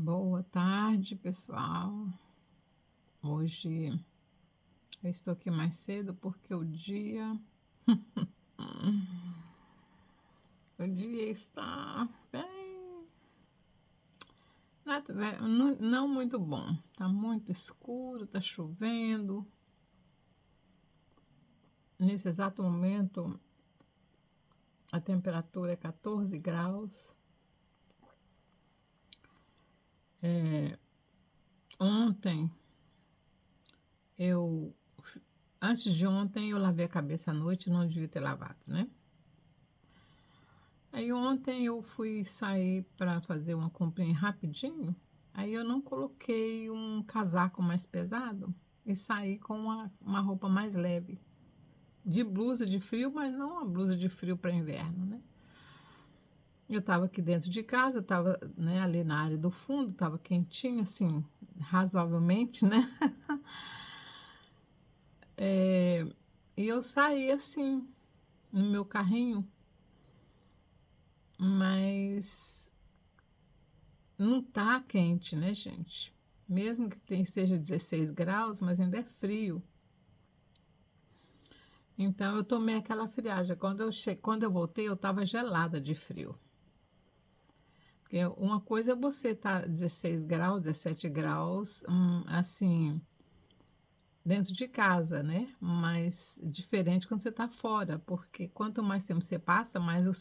Boa tarde, pessoal. Hoje eu estou aqui mais cedo porque o dia está bem, não muito bom. Tá muito escuro, tá chovendo. Nesse exato momento, a temperatura é 14 graus. Ontem eu, antes de ontem, eu lavei a cabeça à noite, não devia ter lavado, né? Aí ontem eu fui sair para fazer uma comprinha rapidinho, aí eu não coloquei um casaco mais pesado e saí com uma roupa mais leve, de blusa de frio, mas não uma blusa de frio para inverno, né? Eu estava aqui dentro de casa, estava, né, ali na área do fundo, estava quentinho, assim, razoavelmente, né? E eu saí assim, no meu carrinho, mas não tá quente, né, gente? Mesmo que esteja 16 graus, mas ainda é frio. Então eu tomei aquela friagem. Quando eu voltei, eu estava gelada de frio. Porque uma coisa é você estar 16 graus, 17 graus, assim, dentro de casa, né? Mas diferente quando você está fora, porque quanto mais tempo você passa, mais o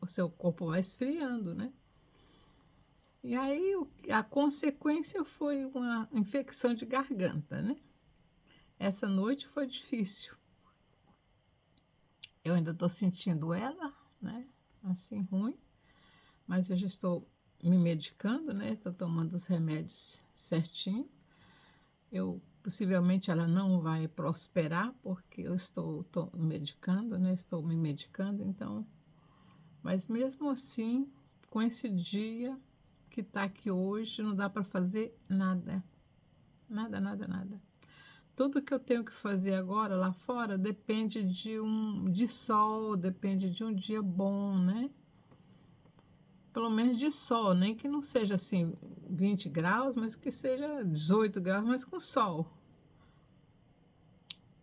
seu corpo vai esfriando, né? E aí a consequência foi uma infecção de garganta, né? Essa noite foi difícil. Eu ainda estou sentindo ela, né? Assim, ruim, mas eu já estou me medicando, né? Estou tomando os remédios certinho. Possivelmente ela não vai prosperar porque eu estou medicando, né? Estou me medicando, então. Mas mesmo assim, com esse dia que está aqui hoje, não dá para fazer nada, nada, nada, nada. Tudo que eu tenho que fazer agora lá fora depende de sol, depende de um dia bom, né? Pelo menos de sol, nem que não seja assim 20 graus, mas que seja 18 graus, mas com sol.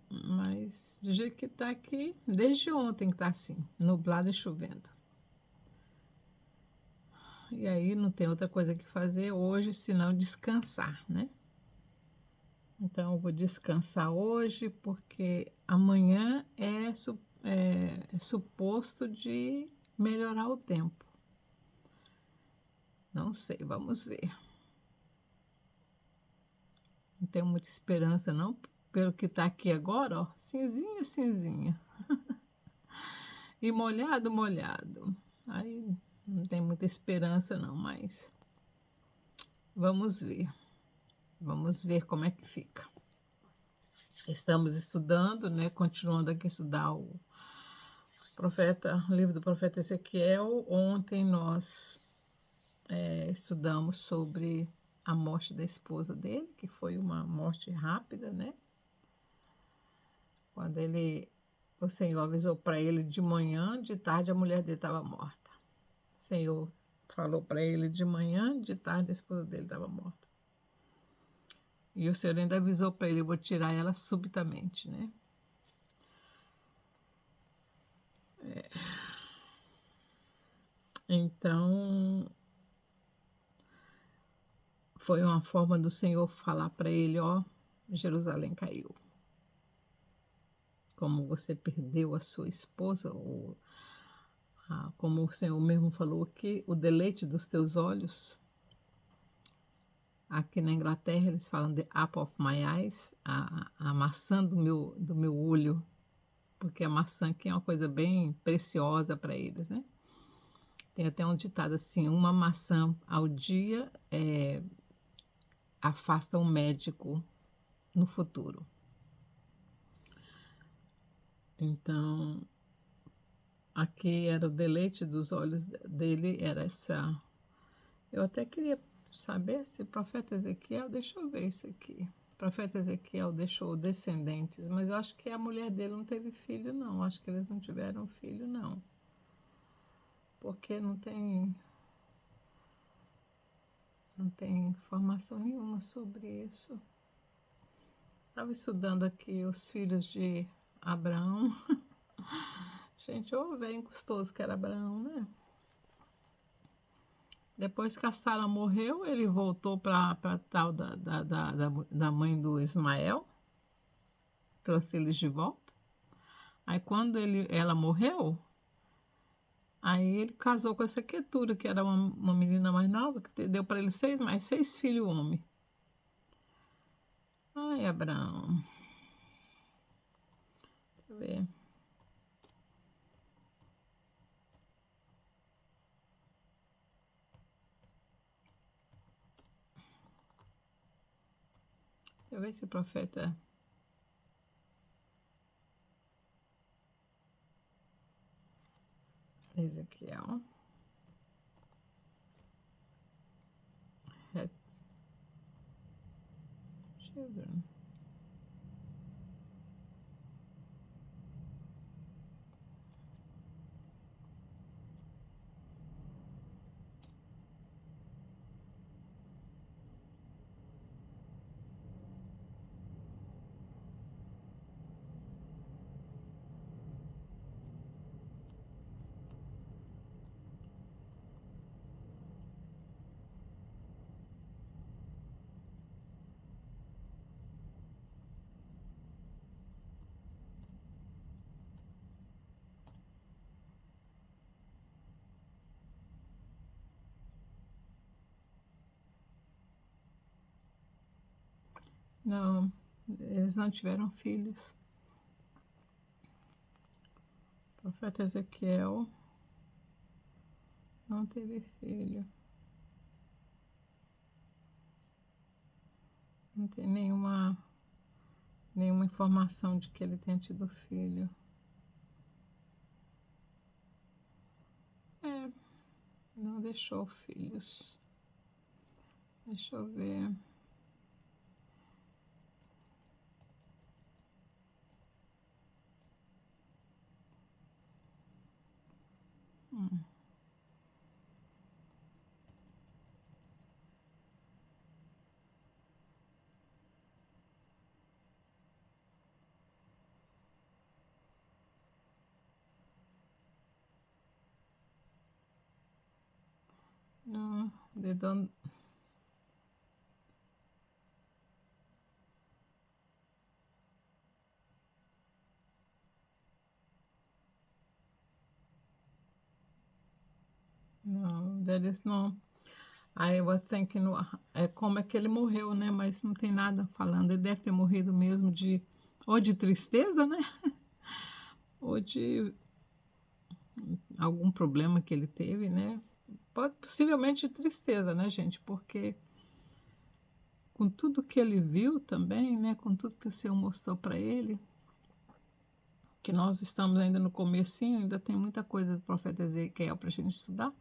Mas do jeito que tá aqui, desde ontem que tá assim, nublado e chovendo. E aí não tem outra coisa que fazer hoje senão descansar, né? Então eu vou descansar hoje porque amanhã é suposto de melhorar o tempo. Não sei, vamos ver. Não tenho muita esperança não, pelo que tá aqui agora, ó, cinzinha, cinzinha. E molhado, molhado. Aí não tem muita esperança não, mas vamos ver. Vamos ver como é que fica. Estamos estudando, né? Continuando aqui a estudar o livro do profeta Ezequiel. Ontem nós estudamos sobre a morte da esposa dele, que foi uma morte rápida, né? Quando o Senhor avisou para ele de manhã, de tarde a mulher dele estava morta. O Senhor falou para ele de manhã, de tarde a esposa dele estava morta. E o Senhor ainda avisou para ele: eu vou tirar ela subitamente, né? Então, foi uma forma do Senhor falar para ele: ó, Jerusalém caiu. Como você perdeu a sua esposa, como o Senhor mesmo falou aqui, o deleite dos teus olhos. Aqui na Inglaterra eles falam the apple of my eyes, a maçã do meu olho, porque a maçã aqui é uma coisa bem preciosa para eles, né? Tem até um ditado assim: uma maçã ao dia afasta um médico no futuro. Então, aqui era o deleite dos olhos dele, era essa. Eu até queria saber se o profeta Ezequiel, deixa eu ver isso aqui. O profeta Ezequiel deixou descendentes, mas eu acho que a mulher dele não teve filho, não. Acho que eles não tiveram filho, não. Porque não não tem informação nenhuma sobre isso. Estava estudando aqui os filhos de Abraão. Gente, ô velho custoso que era Abraão, né? Depois que a Sara morreu, ele voltou para tal da mãe do Ismael, trouxe eles de volta. Aí quando ela morreu, aí ele casou com essa Quetura, que era uma menina mais nova, que deu para ele mais seis filhos homens. Ai, Abraão. Deixa eu ver. Deixa eu ver se o profeta Ezequiel. Children. Não, eles não tiveram filhos. O profeta Ezequiel não teve filho. Não tem nenhuma informação de que ele tenha tido filho. Não deixou filhos. Deixa eu ver. Não, they don't. No, that is no. I was thinking, como é que ele morreu, né? Mas não tem nada falando. Ele deve ter morrido mesmo ou de tristeza, né? Ou de algum problema que ele teve, né? Possivelmente de tristeza, né, gente? Porque com tudo que ele viu também, né? Com tudo que o Senhor mostrou para ele, que nós estamos ainda no comecinho, ainda tem muita coisa do profeta Ezequiel para a gente estudar,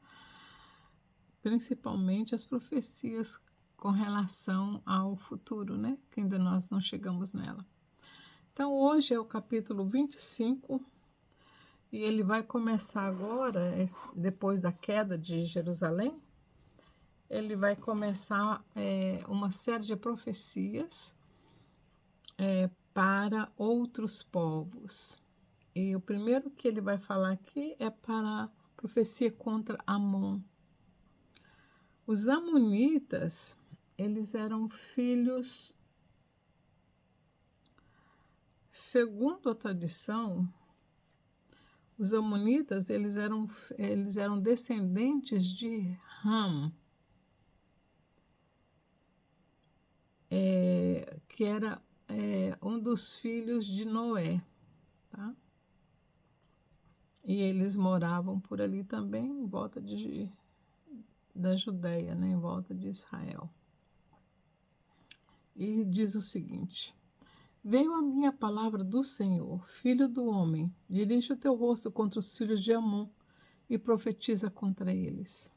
principalmente as profecias com relação ao futuro, né? Que ainda nós não chegamos nela. Então, hoje é o capítulo 25 e ele vai começar agora, depois da queda de Jerusalém, ele vai começar uma série de profecias para outros povos. E o primeiro que ele vai falar aqui é para a profecia contra Amon. Os amonitas, eles eram filhos, segundo a tradição, os amonitas, eles eram descendentes de Ham, que era um dos filhos de Noé, tá? E eles moravam por ali também, em volta da Judéia, né, em volta de Israel. E diz o seguinte: veio a minha palavra do Senhor, filho do homem, dirige o teu rosto contra os filhos de Amon e profetiza contra eles.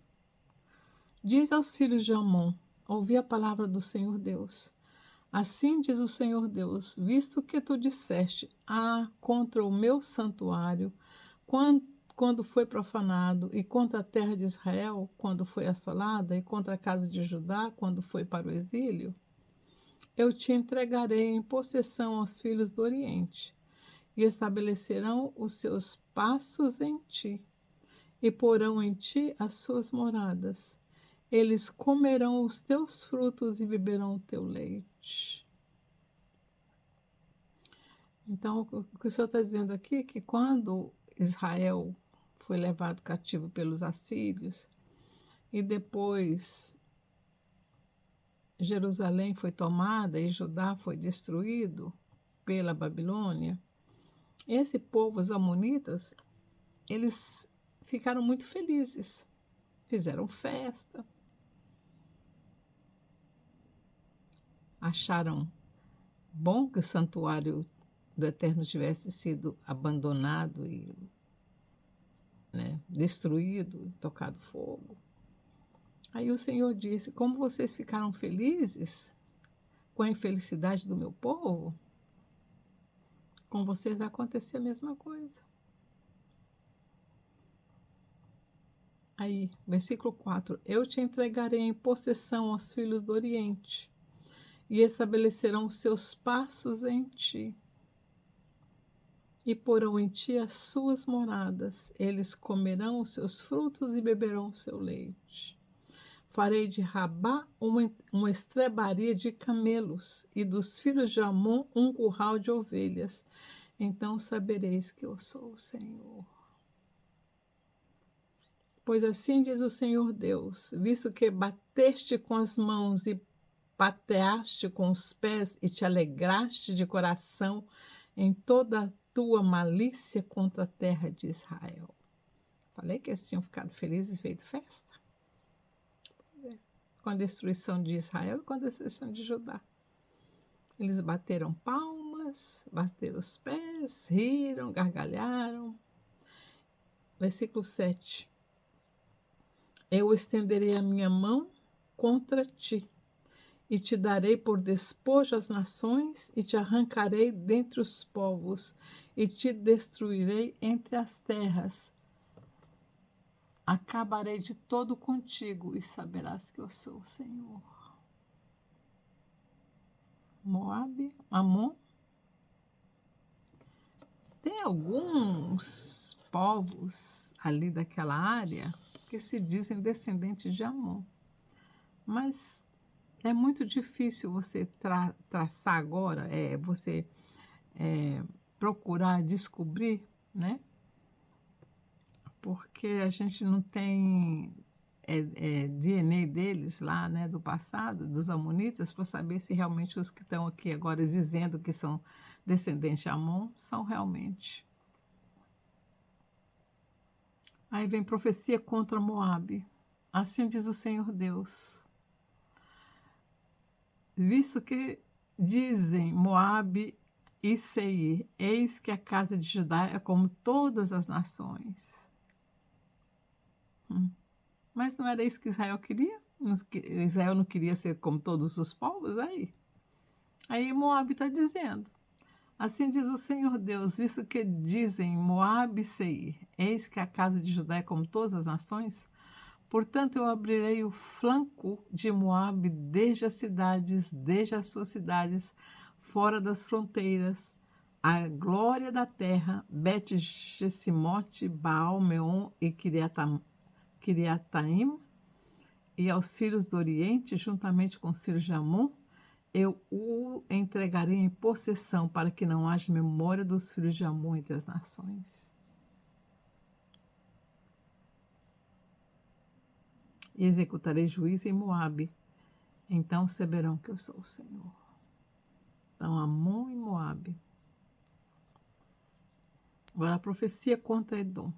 Diz aos filhos de Amon: ouvi a palavra do Senhor Deus. Assim diz o Senhor Deus, visto que tu disseste, contra o meu santuário, quando foi profanado, e contra a terra de Israel, quando foi assolada, e contra a casa de Judá, quando foi para o exílio, eu te entregarei em possessão aos filhos do Oriente, e estabelecerão os seus passos em ti, e porão em ti as suas moradas. Eles comerão os teus frutos e beberão o teu leite. Então, o que o Senhor está dizendo aqui é que quando Israel foi levado cativo pelos assírios e depois Jerusalém foi tomada e Judá foi destruído pela Babilônia, esse povo, os amonitas, eles ficaram muito felizes, fizeram festa, acharam bom que o santuário do Eterno tivesse sido abandonado e, né, destruído, tocado fogo. Aí o Senhor disse: como vocês ficaram felizes com a infelicidade do meu povo, com vocês vai acontecer a mesma coisa. Aí, versículo 4: eu te entregarei em possessão aos filhos do Oriente, e estabelecerão os seus passos em ti, e porão em ti as suas moradas. Eles comerão os seus frutos e beberão o seu leite. Farei de Rabá uma estrebaria de camelos, e dos filhos de Amon um curral de ovelhas. Então sabereis que eu sou o Senhor. Pois assim diz o Senhor Deus: visto que bateste com as mãos e pateaste com os pés e te alegraste de coração em toda a tua malícia contra a terra de Israel. Falei que eles tinham ficado felizes e feito festa com a destruição de Israel e com a destruição de Judá. Eles bateram palmas, bateram os pés, riram, gargalharam. Versículo 7. Eu estenderei a minha mão contra ti, e te darei por despojo às nações, e te arrancarei dentre os povos, e te destruirei entre as terras. Acabarei de todo contigo, e saberás que eu sou o Senhor. Moabe, Amon. Tem alguns povos ali daquela área que se dizem descendentes de Amon, mas é muito difícil você traçar agora, você procurar descobrir, né? Porque a gente não tem DNA deles lá, né, do passado, dos amonitas, para saber se realmente os que estão aqui agora dizendo que são descendentes de Amon são realmente. Aí vem profecia contra Moabe. Assim diz o Senhor Deus: visto que dizem Moabe e Seir, eis que a casa de Judá é como todas as nações. Mas não era isso que Israel queria? Israel não queria ser como todos os povos? Aí Moabe está dizendo: assim diz o Senhor Deus, visto que dizem Moabe e Seir, eis que a casa de Judá é como todas as nações, portanto eu abrirei o flanco de Moabe desde as suas cidades, fora das fronteiras, a glória da terra, Bet-Jessimote, Baal-Meon e Kiriataim, e aos filhos do Oriente, juntamente com os filhos de Amon, eu o entregarei em possessão, para que não haja memória dos filhos de Amon entre as nações. E executarei juízo em Moabe, então saberão que eu sou o Senhor. Então, Amon e Moabe. Agora, a profecia contra Edom.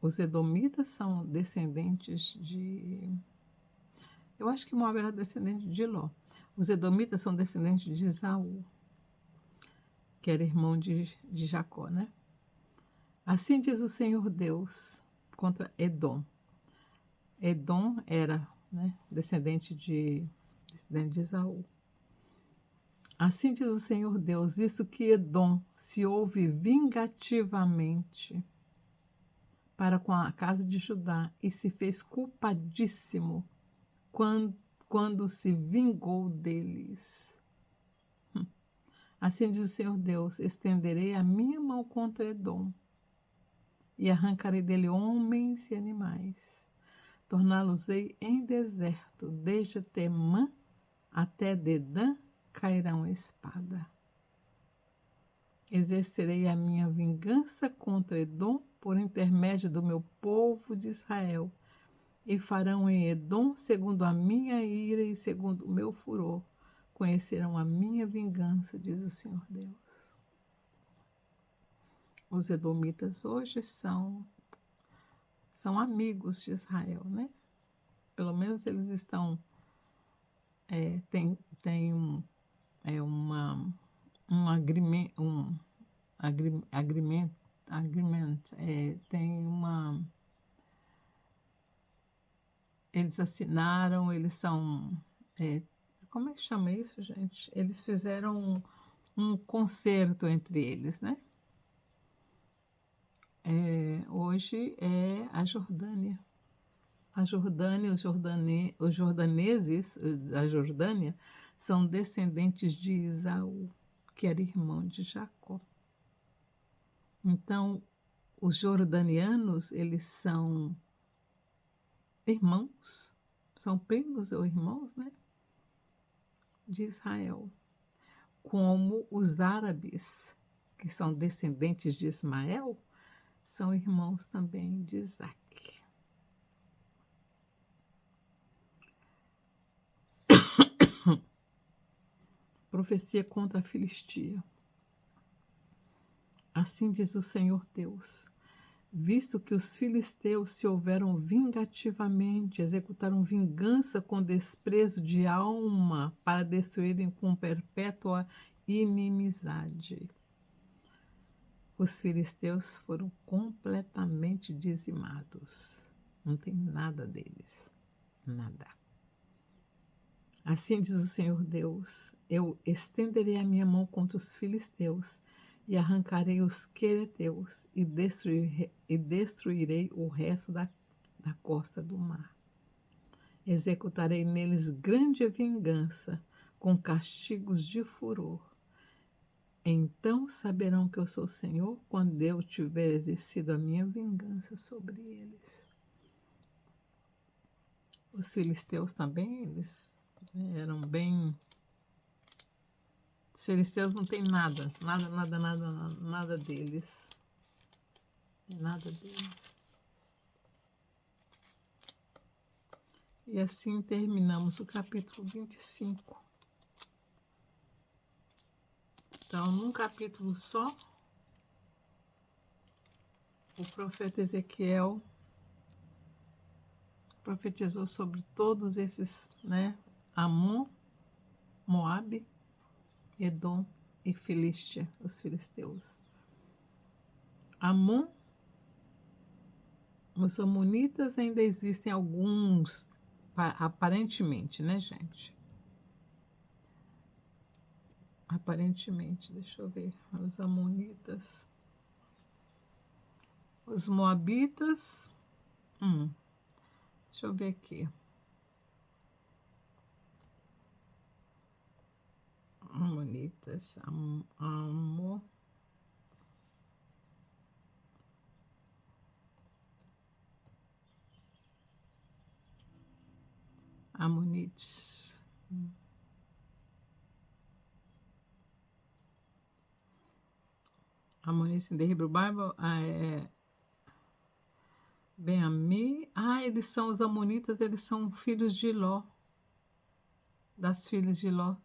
Os edomitas são descendentes de... Eu acho que Moabe era descendente de Ló. Os edomitas são descendentes de Esaú, que era irmão de Jacó, né? Assim diz o Senhor Deus contra Edom. Edom era, né, descendente de Esaú. Assim diz o Senhor Deus, visto que Edom se ouve vingativamente, para com a casa de Judá e se fez culpadíssimo quando se vingou deles. Assim diz o Senhor Deus: estenderei a minha mão contra Edom e arrancarei dele homens e animais. Torná-los-ei em deserto, desde Temã até Dedã cairão a espada. Exercerei a minha vingança contra Edom por intermédio do meu povo de Israel, e farão em Edom segundo a minha ira e segundo o meu furor. Conhecerão a minha vingança, diz o Senhor Deus. Os edomitas hoje são amigos de Israel, né? Pelo menos eles estão, tem um agreement, tem uma, eles assinaram, eles são, como é que chama isso, gente? Eles fizeram um concerto entre eles, né? Hoje é a Jordânia. A Jordânia, os jordaneses da Jordânia são descendentes de Esaú, que era irmão de Jacó. Então, os jordanianos, eles são irmãos, são primos ou irmãos, né, de Israel. Como os árabes, que são descendentes de Ismael, são irmãos também de Isaac. Profecia contra a Filistia. Assim diz o Senhor Deus: visto que os filisteus se houveram vingativamente, executaram vingança com desprezo de alma para destruírem com perpétua inimizade. Os filisteus foram completamente dizimados. Não tem nada deles. Nada. Assim diz o Senhor Deus: eu estenderei a minha mão contra os filisteus e arrancarei os quereteus e destruirei o resto da costa do mar. Executarei neles grande vingança, com castigos de furor. Então saberão que eu sou o Senhor, quando eu tiver exercido a minha vingança sobre eles. Os filisteus também, eles eram bem... Os filisteus não tem nada deles. Nada deles. E assim terminamos o capítulo 25. Então, num capítulo só, o profeta Ezequiel profetizou sobre todos esses, né? Amon, Moabe, Edom e Filístia, os filisteus. Amon, os amonitas ainda existem alguns, aparentemente, né, gente? Aparentemente, deixa eu ver, os amonitas. Os moabitas, deixa eu ver aqui. Amonitas, Amonites. Amonites in the Hebrew Bible, Ben-Ami. Eles são os amonitas, eles são filhos de Ló. Das filhas de Ló,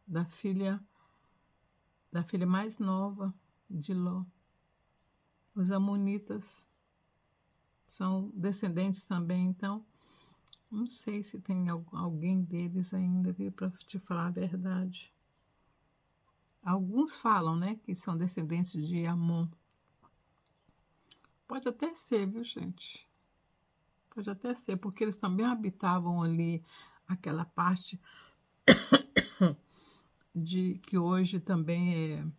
da filha mais nova de Ló. Os amonitas são descendentes também, então não sei se tem alguém deles ainda, viu, para te falar a verdade. Alguns falam, né, que são descendentes de Amon. Pode até ser, viu, gente? Pode até ser, porque eles também habitavam ali aquela parte de que hoje também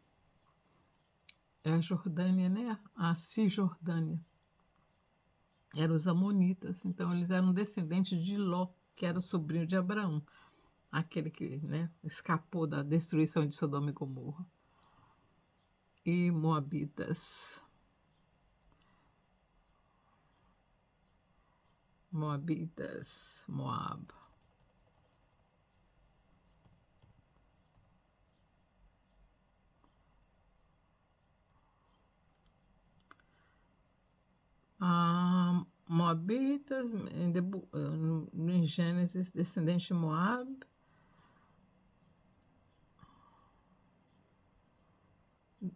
é a Jordânia, né? A Cisjordânia. Eram os amonitas, então eles eram descendentes de Ló, que era o sobrinho de Abraão, aquele que, né, escapou da destruição de Sodoma e Gomorra. E Moabitas. Moabitas, Moab. Moabitas, em Gênesis, descendente de Moab.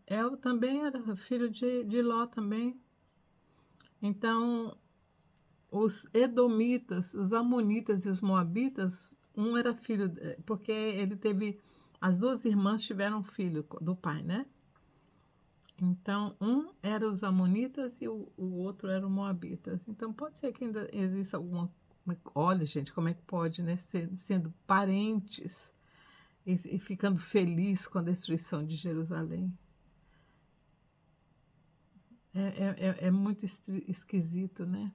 El também era filho de Ló também. Então, os Edomitas, os Amonitas e os Moabitas, um era filho, porque ele teve, as duas irmãs tiveram filho do pai, né? Então, um era os Amonitas e o outro era os Moabitas. Então, pode ser que ainda exista alguma. Olha, gente, como é que pode, né? Sendo parentes e ficando feliz com a destruição de Jerusalém. É muito esquisito, né?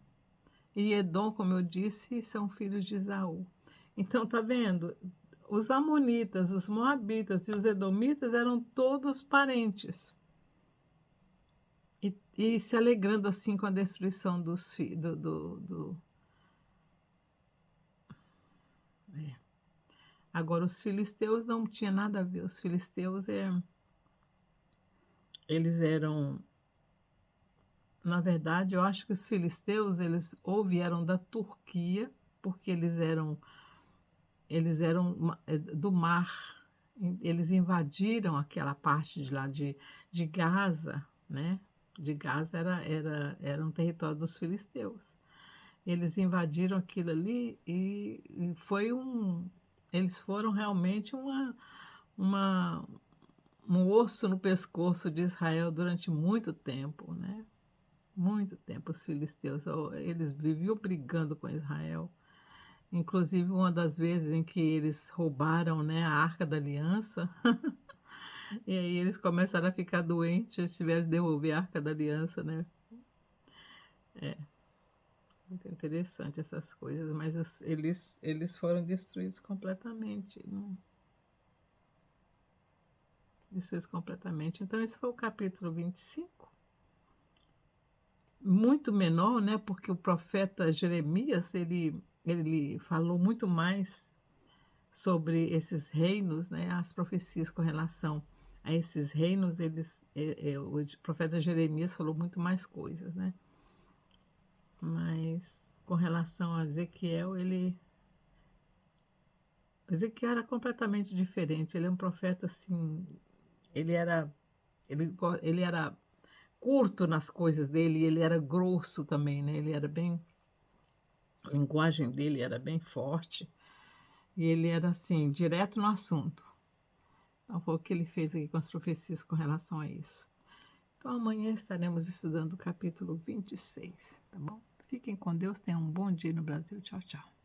E Edom, como eu disse, são filhos de Esaú. Então, tá vendo? Os Amonitas, os Moabitas e os Edomitas eram todos parentes. E se alegrando assim com a destruição dos filhos. É. Agora, os filisteus não tinha nada a ver. Os filisteus, eles eram. Na verdade, eu acho que os filisteus, eles ou vieram da Turquia, porque eles eram do mar. Eles invadiram aquela parte de lá de Gaza, né? De Gaza era um território dos filisteus. Eles invadiram aquilo ali e foi eles foram realmente uma, um osso no pescoço de Israel durante muito tempo, né? Muito tempo os filisteus, eles viviam brigando com Israel. Inclusive, uma das vezes em que eles roubaram, né, a Arca da Aliança, e aí eles começaram a ficar doentes, eles tiveram que devolver a Arca da Aliança, né? É, muito interessante essas coisas, mas eles foram destruídos completamente. Destruídos completamente. Então, esse foi o capítulo 25. Muito menor, né? Porque o profeta Jeremias, ele falou muito mais sobre esses reinos, né, as profecias com relação a esses reinos, o profeta Jeremias falou muito mais coisas, né? Mas com relação a Ezequiel era completamente diferente. Ele é um profeta assim, ele era, ele era curto nas coisas dele, e ele era grosso também, né? Ele era bem, a linguagem dele era bem forte e ele era assim, direto no assunto. Então, foi o que ele fez aqui com as profecias com relação a isso. Então, amanhã estaremos estudando o capítulo 26, tá bom? Fiquem com Deus, tenham um bom dia no Brasil. Tchau, tchau.